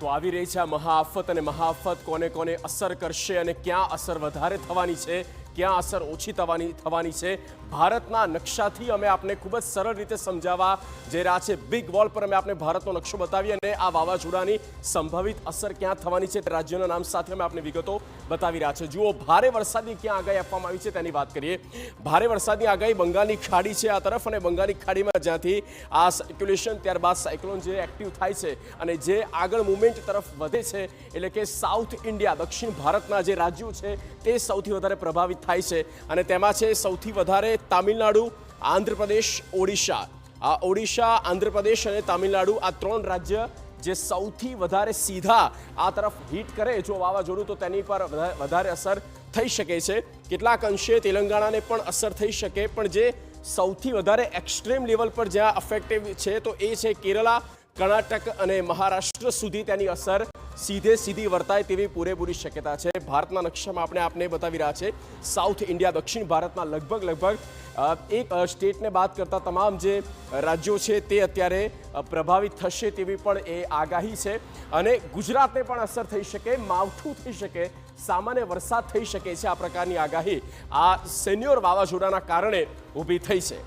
તો આવી રહી છે આ મહાઆફત અને મહાઆફત કોને કોને અસર કરશે અને ક્યાં અસર વધારે થવાની છે, ક્યાં અસર ઓછી થવાની છે, ભારતના નકશાથી અમે આપને ખૂબ જ સરળ રીતે સમજાવવા જઈ રહ્યા છે। બિગ વોલ પર અમે આપને ભારતનો નકશો બતાવી અને આ વાવાઝોડાની સંભવિત અસર ક્યાં થવાની છે તે રાજ્યોના નામ સાથે અમે આપને વિગતો બતાવી રહ્યા છે। જુઓ, ભારે વરસાદની ક્યાં આગાહી આપવામાં આવી છે તેની વાત કરીએ। ભારે વરસાદની આગાહી બંગાળની ખાડી છે આ તરફ, અને બંગાળની ખાડીમાં જ્યાંથી આ સર્ક્યુલેશન ત્યારબાદ સાયક્લોન જે એક્ટિવ થાય છે અને જે આગળ મુવમેન્ટ તરફ વધે છે, એટલે કે સાઉથ ઇન્ડિયા, દક્ષિણ ભારતના જે રાજ્યો છે તે સૌથી વધારે પ્રભાવિત થાય છે। અને તેમાં છે સૌથી વધારે તામિલનાડુ, આંધ્રપ્રદેશ, ઓડિશા। આ ઓડિશા, આંધ્રપ્રદેશ અને તામિલનાડુ આ ત્રણ રાજ્ય જે સૌથી વધારે સીધા આ તરફ હિટ કરે જો વાવાઝોડું, તો તેની પર વધારે અસર થઈ શકે છે। કેટલાક અંશે તેલંગાણાને પણ અસર થઈ શકે, પણ જે સૌથી વધારે એક્સ્ટ્રીમ લેવલ પર જ્યાં અફેક્ટિવ છે તો એ છે કેરલા, કર્ણાટક અને મહારાષ્ટ્ર સુધી તેની અસર સીધી વર્તાય તેવી પૂરેપૂરી શક્યતા છે। ભારતના નકશામાં આપણે આપને બતાવી રહ્યા છે સાઉથ ઇન્ડિયા, દક્ષિણ ભારતના લગભગ એક સ્ટેટને બાદ કરતા તમામ જે રાજ્યો છે તે અત્યારે પ્રભાવિત થશે તેવી પણ એ આગાહી છે। અને ગુજરાતને પણ અસર થઈ શકે, માવઠું થઈ શકે, સામાન્ય વરસાદ થઈ શકે છે, આ પ્રકારની આગાહી આ સેન્યોર વાવાઝોડાના કારણે ઊભી થઈ છે।